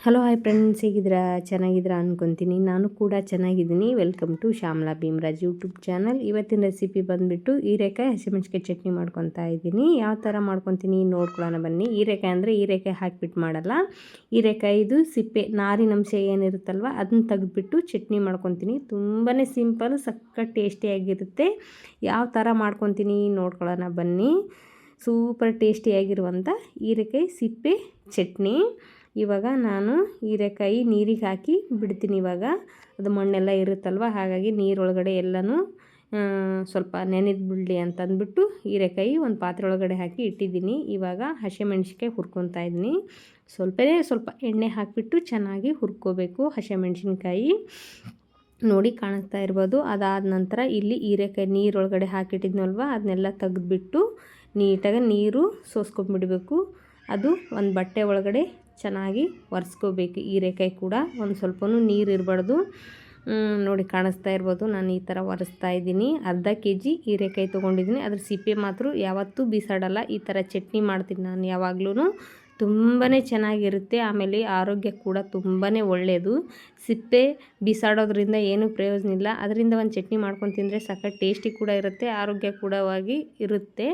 Hello hi friends, ಹೇಗಿದ್ದೀರಾ? ಚೆನ್ನಾಗಿದ್ದೀರಾ ಅಂದ್ಕೊತೀನಿ. ನಾನು ಕೂಡ ಚೆನ್ನಾಗಿದ್ದೀನಿ. Welcome to Shyamala Bheemaraj YouTube channel. ಇವತ್ತಿನ ರೆಸಿಪಿ ಬಂದುಬಿಟ್ಟು ಹೀರೆಕಾಯಿ ಹಸಿಮೆಣ್ಸಿಕಾಯಿ ಚಟ್ನಿ ಮಾಡ್ಕೊತಾ ಇದ್ದೀನಿ. ಯಾವ ಥರ ಮಾಡ್ಕೊತೀನಿ ನೋಡ್ಕೊಳ್ಳೋಣ ಬನ್ನಿ. ಹೀರೆಕಾಯಿ ಅಂದರೆ ಹೀರೆಕಾಯಿ ಹಾಕಿಬಿಟ್ಟು ಮಾಡಲ್ಲ. ಹೀರೆಕಾಯಿದು ಸಿಪ್ಪೆ ನಾರಿನ ಅಂಶ ಏನಿರುತ್ತಲ್ವ ಅದನ್ನ ತೆಗೆದುಬಿಟ್ಟು ಚಟ್ನಿ ಮಾಡ್ಕೊತೀನಿ. ತುಂಬಾ ಸಿಂಪಲ್, ಸಖತ್ ಟೇಸ್ಟಿಯಾಗಿರುತ್ತೆ. ಯಾವ ಥರ ಮಾಡ್ಕೊತೀನಿ ನೋಡ್ಕೊಳ್ಳೋಣ ಬನ್ನಿ. ಸೂಪರ್ ಟೇಸ್ಟಿಯಾಗಿರುವಂಥ ಹೀರೆಕಾಯಿ ಸಿಪ್ಪೆ ಚಟ್ನಿ. ಇವಾಗ ನಾನು ಹೀರೆಕಾಯಿ ನೀರಿಗೆ ಹಾಕಿ ಬಿಡ್ತೀನಿ. ಇವಾಗ ಅದು ಮಣ್ಣೆಲ್ಲ ಇರುತ್ತಲ್ವ, ಹಾಗಾಗಿ ನೀರೊಳಗಡೆ ಎಲ್ಲನೂ ಸ್ವಲ್ಪ ನೆನೆದು ಬಿಡಲಿ ಅಂತ ಅಂದ್ಬಿಟ್ಟು ಹೀರೆಕಾಯಿ ಒಂದು ಪಾತ್ರೆ ಒಳಗಡೆ ಹಾಕಿ ಇಟ್ಟಿದ್ದೀನಿ. ಇವಾಗ ಹಸಿಮೆಣ್ಸಿಕಾಯಿ ಹುರ್ಕೊತಾ ಇದ್ದೀನಿ. ಸ್ವಲ್ಪ ಎಣ್ಣೆ ಹಾಕಿಬಿಟ್ಟು ಚೆನ್ನಾಗಿ ಹುರ್ಕೋಬೇಕು ಹಸಿಮೆಣ್ಸಿನ್ಕಾಯಿ. ನೋಡಿ ಕಾಣಿಸ್ತಾ ಇರ್ಬೋದು. ಅದಾದ ನಂತರ ಇಲ್ಲಿ ಹೀರೆಕಾಯಿ ನೀರೊಳಗಡೆ ಹಾಕಿಟ್ಟಿದ್ನಲ್ವ ಅದನ್ನೆಲ್ಲ ತೆಗೆದುಬಿಟ್ಟು ನೀಟಾಗಿ ನೀರು ಸೋಸ್ಕೊಂಡ್ಬಿಡಬೇಕು. ಅದು ಒಂದು ಬಟ್ಟೆ ಒಳಗಡೆ ಚೆನ್ನಾಗಿ ಒರೆಸ್ಕೋಬೇಕು. ಹೀರೆಕಾಯಿ ಕೂಡ ಒಂದು ಸ್ವಲ್ಪನೂ ನೀರು ಇರಬಾರ್ದು. ನೋಡಿ ಕಾಣಿಸ್ತಾ ಇರ್ಬೋದು, ನಾನು ಈ ಥರ ಒರೆಸ್ತಾ ಇದ್ದೀನಿ. ಅರ್ಧ kg ಹೀರೆಕಾಯಿ ತೊಗೊಂಡಿದ್ದೀನಿ. ಅದ್ರ ಸಿಪ್ಪೆ ಮಾತ್ರ ಯಾವತ್ತೂ ಬಿಸಾಡಲ್ಲ. ಈ ಥರ ಚಟ್ನಿ ಮಾಡ್ತೀನಿ ನಾನು ಯಾವಾಗ್ಲೂ. ತುಂಬಾ ಚೆನ್ನಾಗಿರುತ್ತೆ. ಆಮೇಲೆ ಆರೋಗ್ಯ ಕೂಡ ತುಂಬಾ ಒಳ್ಳೆಯದು. ಸಿಪ್ಪೆ ಬಿಸಾಡೋದ್ರಿಂದ ಏನೂ ಪ್ರಯೋಜನ ಇಲ್ಲ. ಅದರಿಂದ ಒಂದು ಚಟ್ನಿ ಮಾಡ್ಕೊಂಡು ತಿಂದರೆ ಸಖತ್ ಟೇಸ್ಟಿ ಕೂಡ ಇರುತ್ತೆ, ಆರೋಗ್ಯ ಕೂಡವಾಗಿ ಇರುತ್ತೆ.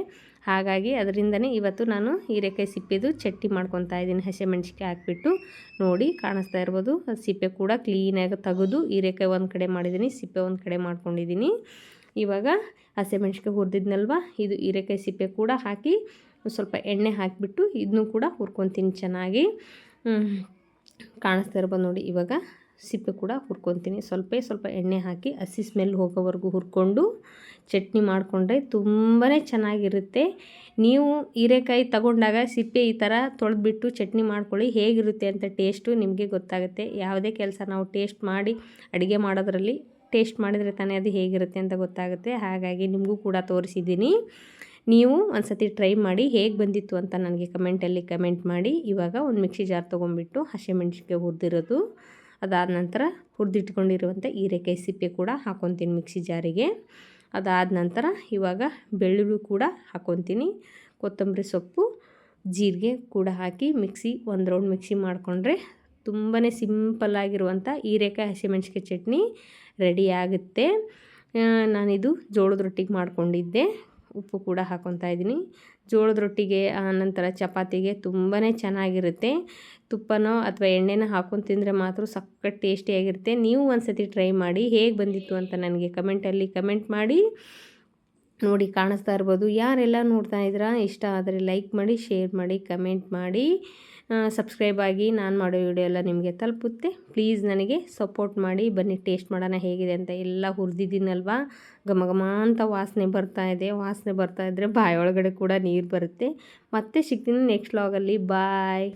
ಹಾಗಾಗಿ ಅದರಿಂದನೇ ಇವತ್ತು ನಾನು ಹೀರೆಕಾಯಿ ಸಿಪ್ಪೆದು ಚಟ್ನಿ ಮಾಡ್ಕೊತಾ ಇದ್ದೀನಿ. ಹಸಿಮೆಣ್ಸಿಕಾಯಿ ಹಾಕಿಬಿಟ್ಟು ನೋಡಿ ಕಾಣಿಸ್ತಾ ಇರ್ಬೋದು. ಸಿಪ್ಪೆ ಕೂಡ ಕ್ಲೀನಾಗಿ ತೆಗೆದು ಹೀರೆಕಾಯಿ ಒಂದು ಕಡೆ ಮಾಡಿದ್ದೀನಿ, ಸಿಪ್ಪೆ ಒಂದು ಕಡೆ ಮಾಡ್ಕೊಂಡಿದ್ದೀನಿ. ಇವಾಗ ಹಸಿಮೆಣ್ಸಿಕಾಯಿ ಹುರಿದಿದ್ನಲ್ವ, ಇದು ಹೀರೆಕಾಯಿ ಸಿಪ್ಪೆ ಕೂಡ ಹಾಕಿ ಸ್ವಲ್ಪ ಎಣ್ಣೆ ಹಾಕಿಬಿಟ್ಟು ಇದನ್ನು ಕೂಡ ಹುರ್ಕೊತೀನಿ ಚೆನ್ನಾಗಿ. ಕಾಣಿಸ್ತಾ ಇರ್ಬೋದು ನೋಡಿ. ಇವಾಗ ಸಿಪ್ಪೆ ಕೂಡ ಹುರ್ಕೊತೀನಿ. ಸ್ವಲ್ಪ ಎಣ್ಣೆ ಹಾಕಿ ಹಸಿ ಸ್ಮೆಲ್ ಹೋಗೋವರೆಗೂ ಹುರ್ಕೊಂಡು ಚಟ್ನಿ ಮಾಡಿಕೊಂಡ್ರೆ ತುಂಬಾ ಚೆನ್ನಾಗಿರುತ್ತೆ. ನೀವು ಹೀರೆಕಾಯಿ ತಗೊಂಡಾಗ ಸಿಪ್ಪೆ ಈ ಥರ ತೊಳೆದ್ಬಿಟ್ಟು ಚಟ್ನಿ ಮಾಡ್ಕೊಳ್ಳಿ, ಹೇಗಿರುತ್ತೆ ಅಂತ ಟೇಸ್ಟು ನಿಮಗೆ ಗೊತ್ತಾಗುತ್ತೆ. ಯಾವುದೇ ಕೆಲಸ ನಾವು ಟೇಸ್ಟ್ ಮಾಡಿ ಅಡುಗೆ ಮಾಡೋದ್ರಲ್ಲಿ ಟೇಸ್ಟ್ ಮಾಡಿದರೆ ತಾನೇ ಅದು ಹೇಗಿರುತ್ತೆ ಅಂತ ಗೊತ್ತಾಗುತ್ತೆ. ಹಾಗಾಗಿ ನಿಮಗೂ ಕೂಡ ತೋರಿಸಿದ್ದೀನಿ. ನೀವು ಒಂದು ಸತಿ ಟ್ರೈ ಮಾಡಿ ಹೇಗೆ ಬಂದಿತ್ತು ಅಂತ ನನಗೆ ಕಮೆಂಟಲ್ಲಿ ಕಮೆಂಟ್ ಮಾಡಿ. ಇವಾಗ ಒಂದು ಮಿಕ್ಸಿ ಜಾರ್ ತೊಗೊಂಡ್ಬಿಟ್ಟು ಹಸಿಮೆಣ್ಸಿಕಾಯಿ ಹುರಿದಿರೋದು, ಅದಾದ ನಂತರ ಹುರಿದಿಟ್ಕೊಂಡಿರುವಂಥ ಹೀರೆಕಾಯಿ ಸಿಪ್ಪೆ ಕೂಡ ಹಾಕ್ಕೊತೀನಿ ಮಿಕ್ಸಿ ಜಾರಿಗೆ. ಅದಾದ ನಂತರ ಇವಾಗ ಬೆಳ್ಳುಳ್ಳಿ ಕೂಡ ಹಾಕ್ಕೊತೀನಿ, ಕೊತ್ತಂಬರಿ ಸೊಪ್ಪು, ಜೀರಿಗೆ ಕೂಡ ಹಾಕಿ ಒಂದು ರೌಂಡ್ ಮಿಕ್ಸಿ ಮಾಡಿಕೊಂಡ್ರೆ ತುಂಬಾ ಸಿಂಪಲ್ಲಾಗಿರುವಂಥ ಹೀರೆಕಾಯಿ ಹಸಿಮೆಣ್ಸಿಕಾಯಿ ಚಟ್ನಿ ರೆಡಿ ಆಗುತ್ತೆ. ನಾನಿದು ಜೋಳದ ರೊಟ್ಟಿಗೆ ಮಾಡ್ಕೊಂಡಿದ್ದೆ. ಉಪ್ಪು ಕೂಡ ಹಾಕ್ಕೊತಾ ಇದ್ದೀನಿ. ಜೋಳದ ರೊಟ್ಟಿಗೆ ನಂತರ ಚಪಾತಿಗೆ ತುಂಬಾ ಚೆನ್ನಾಗಿರುತ್ತೆ. ತುಪ್ಪನೋ ಅಥವಾ ಎಣ್ಣೆನ ಹಾಕ್ಕೊಂಡು ತಿಂದರೆ ಮಾತ್ರ ಸಖತ್ ಟೇಸ್ಟಿಯಾಗಿರುತ್ತೆ. ನೀವು ಒಂದು ಸತಿ ಟ್ರೈ ಮಾಡಿ ಹೇಗೆ ಬಂದಿತ್ತು ಅಂತ ನನಗೆ ಕಮೆಂಟಲ್ಲಿ ಕಮೆಂಟ್ ಮಾಡಿ. ನೋಡಿ ಕಾಣಿಸ್ತಾ ಇರ್ಬೋದು. ಯಾರೆಲ್ಲ ನೋಡ್ತಾ ಇದ್ದೀರಾ, ಇಷ್ಟ ಆದರೆ ಲೈಕ್ ಮಾಡಿ, ಶೇರ್ ಮಾಡಿ, ಕಮೆಂಟ್ ಮಾಡಿ, ಸಬ್ಸ್ಕ್ರೈಬ್ ಆಗಿ. ನಾನು ಮಾಡೋ ವಿಡಿಯೋ ಎಲ್ಲ ನಿಮಗೆ ತಲುಪುತ್ತೆ. ಪ್ಲೀಸ್ ನನಗೆ ಸಪೋರ್ಟ್ ಮಾಡಿ. ಬನ್ನಿ ಟೇಸ್ಟ್ ಮಾಡೋಣ ಹೇಗಿದೆ ಅಂತ. ಎಲ್ಲ ಹುರಿದಿದ್ದೀನಲ್ವ, ಘಮ ಘಮ ಅಂತ ವಾಸನೆ ಬರ್ತಾ ಇದೆ. ವಾಸನೆ ಬರ್ತಾ ಇದ್ದರೆ ಬಾಯಿ ಒಳಗಡೆ ಕೂಡ ನೀರು ಬರುತ್ತೆ. ಮತ್ತೆ ಸಿಗ್ತೀನಿ ನೆಕ್ಸ್ಟ್ ವ್ಲಾಗಲ್ಲಿ. ಬಾಯ್.